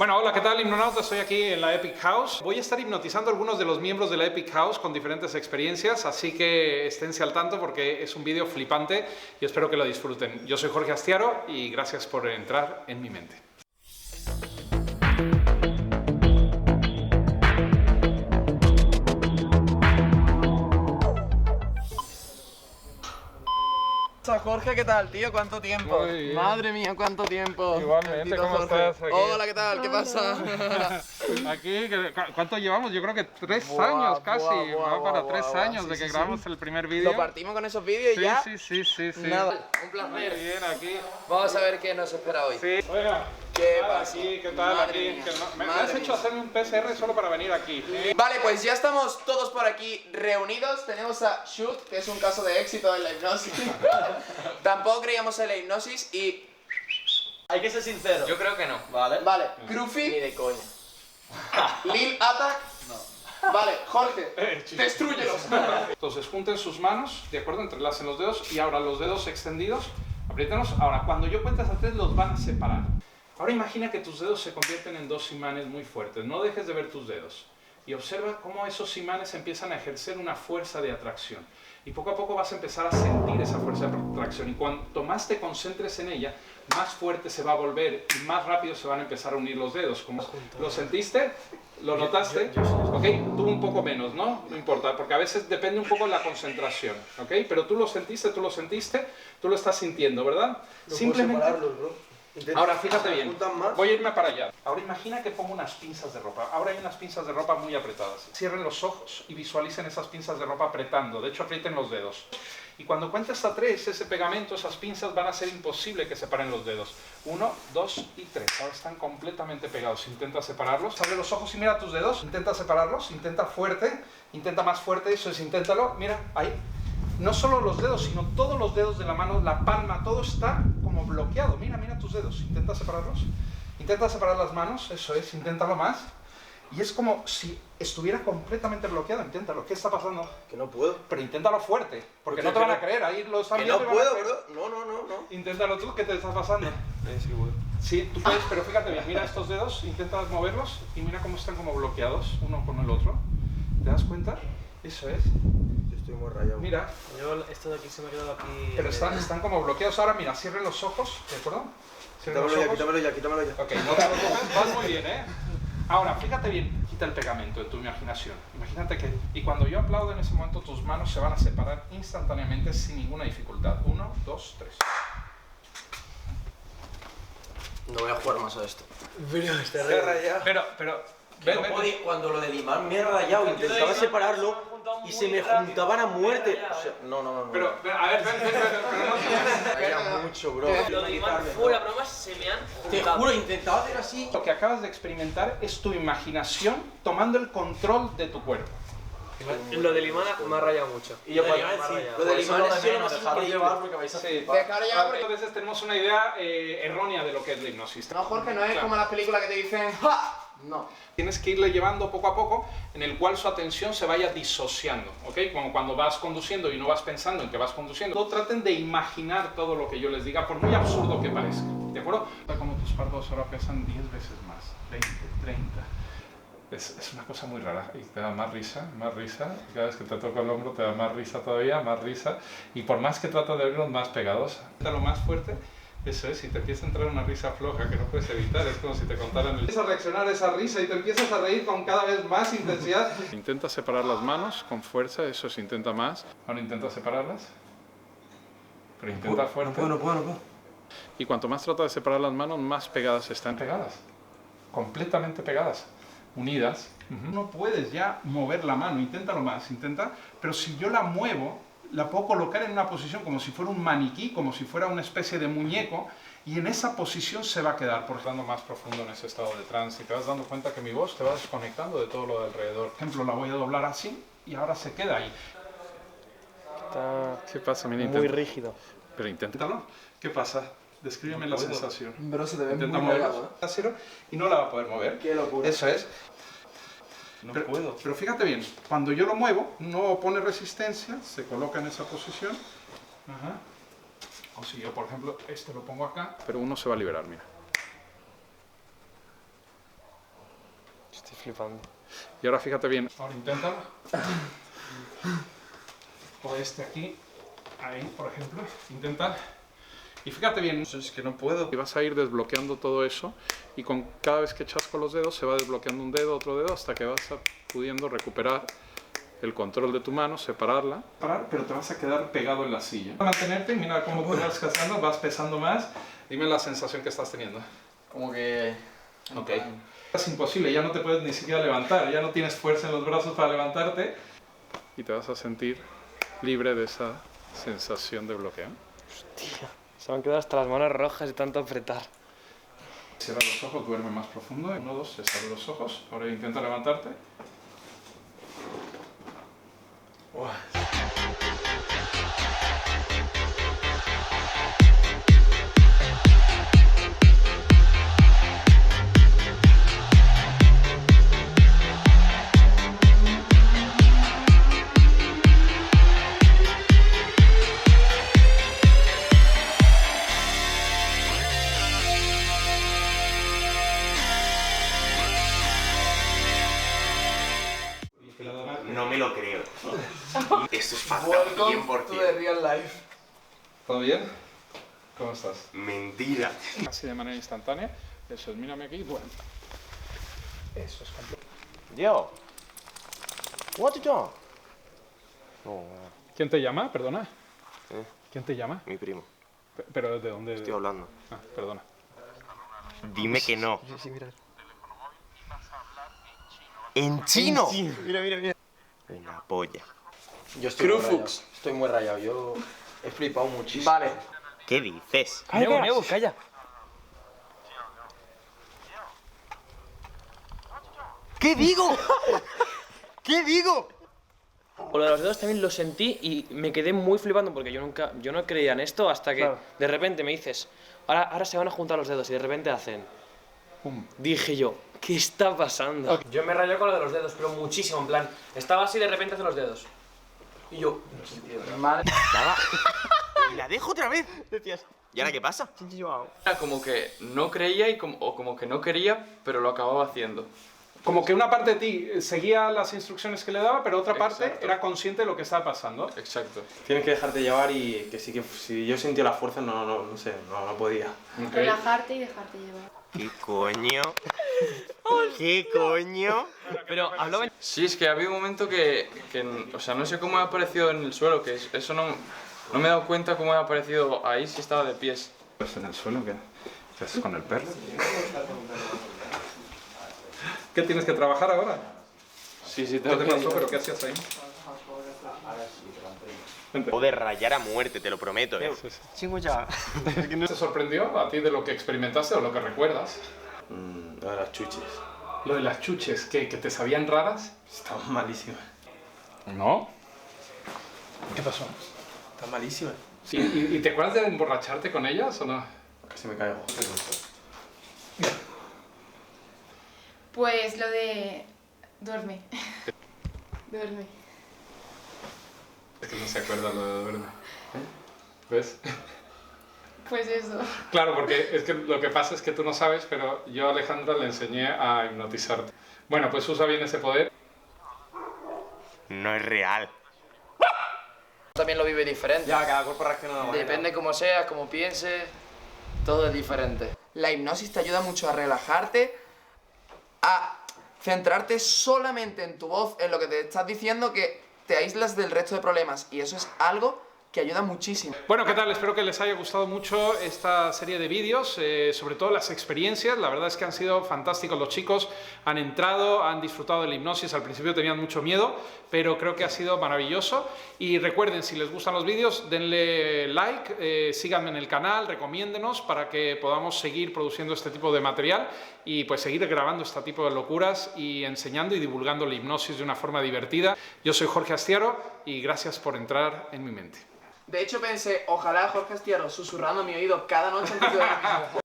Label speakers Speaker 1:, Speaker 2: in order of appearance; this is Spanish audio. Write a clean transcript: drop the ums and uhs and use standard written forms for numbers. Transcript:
Speaker 1: Bueno, hola, ¿qué tal, hipnonautas? Estoy aquí en la Epic House. Voy a estar hipnotizando a algunos de los miembros de la Epic House con diferentes experiencias, así que esténse al tanto porque es un vídeo flipante y espero que lo disfruten. Yo soy Jorge Astiaro y gracias por entrar en mi mente.
Speaker 2: Jorge, ¿qué tal, tío? ¿Cuánto tiempo?
Speaker 1: Muy bien.
Speaker 2: Madre mía, ¿cuánto tiempo?
Speaker 1: Igualmente, ¿cómo
Speaker 2: Jorge.
Speaker 1: estás? Aquí.
Speaker 2: Hola, ¿qué tal? ¿Qué pasa?
Speaker 1: Aquí, ¿cuánto llevamos? Yo creo que 3
Speaker 2: Buah,
Speaker 1: años casi.
Speaker 2: buah,
Speaker 1: Va para
Speaker 2: buah,
Speaker 1: 3
Speaker 2: buah,
Speaker 1: años
Speaker 2: sí,
Speaker 1: de que
Speaker 2: sí,
Speaker 1: grabamos el primer vídeo.
Speaker 2: Lo partimos con esos vídeos y
Speaker 1: Sí,
Speaker 2: ya.
Speaker 1: sí.
Speaker 2: Nada. Un placer.
Speaker 1: Muy bien, aquí.
Speaker 2: Vamos a ver qué nos espera hoy.
Speaker 1: Sí. Oiga,
Speaker 2: ¿Qué
Speaker 1: nada,
Speaker 2: pasa?
Speaker 1: aquí, ¿qué tal?
Speaker 2: Madre
Speaker 1: Aquí.
Speaker 2: mía,
Speaker 1: Que me
Speaker 2: madre
Speaker 1: has hecho
Speaker 2: mía.
Speaker 1: hacerme un PCR solo para venir aquí.
Speaker 2: Vale, pues ya estamos todos por aquí reunidos. Tenemos a Shoot, que es un caso de éxito en la hipnosis. Tampoco creíamos en la hipnosis y...
Speaker 3: Hay que ser sincero.
Speaker 4: Yo creo que no.
Speaker 3: Vale.
Speaker 2: Vale, Crufi. Ni de coña. Lil Attack. No. Vale, Jorge, destrúyelos.
Speaker 1: Entonces junten sus manos, ¿de acuerdo? Entrelacen los dedos y ahora los dedos extendidos, apriétanos. Ahora, cuando yo cuente hasta 3 los van a separar. Ahora imagina que tus dedos se convierten en 2 imanes muy fuertes. No dejes de ver tus dedos. Y observa cómo esos imanes empiezan a ejercer una fuerza de atracción. Y poco a poco vas a empezar a sentir esa fuerza de atracción. Y cuanto más te concentres en ella, más fuerte se va a volver y más rápido se van a empezar a unir los dedos. ¿Lo sentiste? ¿Lo notaste? Ok, tú un poco menos, ¿no? No importa, porque a veces depende un poco de la concentración. ¿Ok? Pero tú lo sentiste, tú lo estás sintiendo, ¿verdad?
Speaker 3: No
Speaker 1: Simplemente...
Speaker 3: puedo separarlos, bro.
Speaker 1: Ahora fíjate bien,
Speaker 3: ¿Juntan más?
Speaker 1: voy a irme para allá. Ahora imagina que pongo unas pinzas de ropa. Ahora hay unas pinzas de ropa muy apretadas. Cierren los ojos y visualicen esas pinzas de ropa apretando. De hecho, aprieten los dedos. Y cuando cuente hasta 3, ese pegamento, esas pinzas van a ser imposible que separen los dedos. 1, 2 y 3. Ahora están completamente pegados. Intenta separarlos. Abre los ojos y mira tus dedos. Intenta separarlos. Intenta fuerte. Intenta más fuerte. Eso es, inténtalo. Mira, ahí. No solo los dedos, sino todos los dedos de la mano, la palma, todo está como bloqueado. Mira tus dedos. Intenta separarlos. Intenta separar las manos. Eso es, inténtalo más. Y es como si estuviera completamente bloqueado. Inténtalo. ¿Qué está pasando?
Speaker 3: Que no puedo.
Speaker 1: Pero inténtalo fuerte, porque no te van a creer. Ahí lo están
Speaker 3: Que
Speaker 1: viendo
Speaker 3: no
Speaker 1: y van a
Speaker 3: puedo,
Speaker 1: creer.
Speaker 3: bro. No.
Speaker 1: Inténtalo tú, ¿qué te está pasando?
Speaker 3: Sí, puedo.
Speaker 1: Sí, tú puedes, pero fíjate bien. Mira estos dedos, intenta moverlos y mira cómo están como bloqueados uno con el otro. ¿Te das cuenta? Eso es.
Speaker 3: Yo estoy muy rayado.
Speaker 1: Mira.
Speaker 4: Yo esto de aquí se me ha quedado aquí.
Speaker 1: Pero están como bloqueados. Ahora mira, cierren los ojos, ¿de acuerdo? Cierren los
Speaker 3: Quítamelo
Speaker 1: ojos.
Speaker 3: ya, quítamelo ya.
Speaker 1: Ok, no te preocupes, vas muy bien, ¿eh? Ahora, fíjate bien, quita el pegamento en tu imaginación. Imagínate que, y cuando yo aplaudo en ese momento, tus manos se van a separar instantáneamente sin ninguna dificultad. 1, 2, 3.
Speaker 2: No voy a jugar más a esto.
Speaker 3: Está rayado.
Speaker 1: Pero,
Speaker 3: Que no podía- cuando lo del imán me he rayado, intentaba separarlo y se me juntaban a muerte. O sea, no.
Speaker 1: Pero, a ver, pero no
Speaker 3: Raya mucho, bro.
Speaker 4: Lo de Iván fuera bromas se me han
Speaker 3: Te
Speaker 4: juntado.
Speaker 3: juro, intentaba hacer así.
Speaker 1: Lo que acabas de experimentar es tu imaginación tomando el control de tu cuerpo.
Speaker 4: Lo del Iván me ha rayado mucho.
Speaker 3: Y yo,
Speaker 4: Lo del
Speaker 3: pues,
Speaker 4: Iván me ha
Speaker 3: sí,
Speaker 4: rayado.
Speaker 3: lo del
Speaker 4: Por eso
Speaker 3: imán
Speaker 4: lo
Speaker 3: es
Speaker 4: de
Speaker 3: lo
Speaker 4: menos,
Speaker 3: más
Speaker 4: dejarlo
Speaker 3: increíble.
Speaker 4: llevar porque vais a flipar.
Speaker 2: Dejar ya,
Speaker 1: A veces tenemos una idea errónea de lo que es la hipnosis.
Speaker 2: No, Jorge, no es
Speaker 1: Claro.
Speaker 2: como las películas que te dicen ¡ja! No.
Speaker 1: Tienes que irle llevando poco a poco, en el cual su atención se vaya disociando, ¿ok? Como cuando vas conduciendo y no vas pensando en que vas conduciendo. No traten de imaginar todo lo que yo les diga, por muy absurdo que parezca, ¿de acuerdo? Como tus párpados ahora pesan 10 veces más, 20, 30. Es una cosa muy rara y te da más risa, y cada vez que te toco el hombro te da más risa todavía, más risa, y por más que tratas de verlos más pegados, lo más fuerte. Eso es, si te empieza a entrar una risa floja que no puedes evitar, es como si te contaran el... Empiezas a reaccionar a esa risa y te empiezas a reír con cada vez más intensidad. Intenta separar las manos con fuerza, eso es, intenta más. Ahora intenta separarlas, pero intenta fuerte.
Speaker 3: No puedo.
Speaker 1: Y cuanto más tratas de separar las manos, más pegadas están. Pegadas, completamente pegadas, unidas. No puedes ya mover la mano, inténtalo más, pero si yo la muevo, la puedo colocar en una posición como si fuera un maniquí, como si fuera una especie de muñeco, y en esa posición se va a quedar, por ejemplo, más profundo en ese estado de trance, y te vas dando cuenta que mi voz te va desconectando de todo lo de alrededor. Por ejemplo, la voy a doblar así, y ahora se queda ahí. ¿Qué pasa, mi
Speaker 4: Muy rígido.
Speaker 1: Pero inténtalo. ¿Qué pasa? Descríbeme la sensación.
Speaker 2: Pero se te ve
Speaker 1: Intenta
Speaker 2: muy
Speaker 1: moverlo
Speaker 2: rayado,
Speaker 1: y no la va a poder mover.
Speaker 3: Qué locura.
Speaker 1: Eso es.
Speaker 3: No
Speaker 1: pero,
Speaker 3: puedo.
Speaker 1: Pero fíjate bien, cuando yo lo muevo, no opone resistencia, se coloca en esa posición. Ajá. O si yo, por ejemplo, este lo pongo acá, pero uno se va a liberar, mira.
Speaker 4: flipando.
Speaker 1: Y ahora fíjate bien. Ahora inténtalo. O este aquí. Ahí, por ejemplo. Intenta. Y fíjate bien.
Speaker 3: Es que no puedo.
Speaker 1: Y vas a ir desbloqueando todo eso. Y con cada vez que echas con los dedos se va desbloqueando un dedo, otro dedo, hasta que vas pudiendo recuperar el control de tu mano, separarla. Parar, pero te vas a quedar pegado en la silla. Mantenerte, mira cómo vas descansando, vas pesando más. Dime la sensación que estás teniendo.
Speaker 2: Como que...
Speaker 1: Ok. Es imposible, ya no te puedes ni siquiera levantar, ya no tienes fuerza en los brazos para levantarte. Y te vas a sentir libre de esa sensación de bloqueo.
Speaker 4: Hostia, se me han quedado hasta las manos rojas de tanto apretar.
Speaker 1: Cierra los ojos, duerme más profundo. 1, 2, se abre los ojos. Ahora intenta levantarte.
Speaker 3: No me lo creo. Esto es fatal.
Speaker 2: Welcome to the real life.
Speaker 1: ¿Todo bien? ¿Cómo estás?
Speaker 3: Mentira.
Speaker 1: Así de manera instantánea. Eso es, mírame aquí, bueno. Eso es completo.
Speaker 3: Yo. What you doing? No,
Speaker 1: ¿Quién te llama? Perdona. ¿Quién te llama?
Speaker 3: mi primo.
Speaker 1: ¿Pero de dónde?
Speaker 3: Estoy hablando.
Speaker 1: Ah, perdona.
Speaker 3: Dime que no.
Speaker 4: Sí, mira.
Speaker 3: ¿En chino?
Speaker 4: Mira, mira, mira.
Speaker 3: Una polla.
Speaker 5: Yo estoy muy rayado.
Speaker 2: Crufux.
Speaker 5: Estoy muy rayado. Yo he flipado muchísimo.
Speaker 2: Vale.
Speaker 3: ¿Qué dices?
Speaker 4: Neu, calla.
Speaker 3: ¿Qué digo? ¿Qué digo?
Speaker 4: Lo de los dedos también lo sentí y me quedé muy flipando porque yo no creía en esto hasta que de repente me dices, ahora se van a juntar los dedos y de repente hacen.
Speaker 1: Pum.
Speaker 4: Dije yo, ¿qué está pasando? Yo me rayé con lo de los dedos, pero muchísimo, en plan, estaba así y de repente hace los dedos. Y yo,
Speaker 2: Madre.
Speaker 3: ¿Y la dejo otra vez? Decías. ¿Y ahora qué pasa?
Speaker 6: Era como que no creía o como que no quería, pero lo acababa haciendo.
Speaker 1: Como que una parte de ti seguía las instrucciones que le daba, pero otra parte
Speaker 6: Exacto.
Speaker 1: era consciente de lo que estaba pasando.
Speaker 6: Exacto.
Speaker 3: Tienes que dejarte llevar y que sí que si yo sentía la fuerza no sé, no podía.
Speaker 1: Ok.
Speaker 7: Relajarte y dejarte llevar.
Speaker 3: ¿Qué coño? ¿Qué coño?
Speaker 4: pero hablaba en...
Speaker 6: Sí, es que había un momento que o sea, no sé cómo me ha aparecido en el suelo, que eso no me he dado cuenta cómo me ha aparecido ahí si estaba de pies.
Speaker 1: Pues en el suelo, ¿qué haces con el perro? ¿Qué tienes que trabajar ahora?
Speaker 6: Sí,
Speaker 1: ¿Qué te pasó? ¿Pero qué hacías ahí?
Speaker 3: Poder rayar a muerte, te lo prometo.
Speaker 4: Chingo ya.
Speaker 1: ¿Te sorprendió a ti de lo que experimentaste o lo que recuerdas?
Speaker 3: A las chuches.
Speaker 1: Lo de las chuches, ¿que te sabían raras?
Speaker 3: Estaban malísimas.
Speaker 1: ¿No? ¿Qué pasó?
Speaker 3: Están malísimas.
Speaker 1: Sí, ¿y te acuerdas de emborracharte con ellas o no?
Speaker 3: Casi me caigo.
Speaker 7: Pues lo de... Duerme. Duerme.
Speaker 1: Es que no se acuerda lo de duerme. ¿Ves?
Speaker 7: Pues eso.
Speaker 1: Claro, porque es que lo que pasa es que tú no sabes, pero yo a Alejandra le enseñé a hipnotizarte. Bueno, pues usa bien ese poder.
Speaker 3: No es real.
Speaker 5: También lo vive diferente.
Speaker 3: Ya, cada cuerpo reacciona de una manera.
Speaker 5: Depende cómo seas, cómo pienses. Todo es diferente.
Speaker 2: La hipnosis te ayuda mucho a relajarte, a centrarte solamente en tu voz, en lo que te estás diciendo, que te aíslas del resto de problemas. Y eso es algo que ayuda muchísimo.
Speaker 1: Bueno, ¿qué tal? Espero que les haya gustado mucho esta serie de vídeos, sobre todo las experiencias. La verdad es que han sido fantásticos los chicos, han entrado, han disfrutado de la hipnosis. Al principio tenían mucho miedo, pero creo que ha sido maravilloso. Y recuerden, si les gustan los vídeos, denle like, síganme en el canal, recomiéndenos para que podamos seguir produciendo este tipo de material y pues seguir grabando este tipo de locuras y enseñando y divulgando la hipnosis de una forma divertida. Yo soy Jorge Astiaro y gracias por entrar en mi mente.
Speaker 2: De hecho pensé, ojalá Jorge Astiaro susurrando a mi oído cada noche antes de dormir.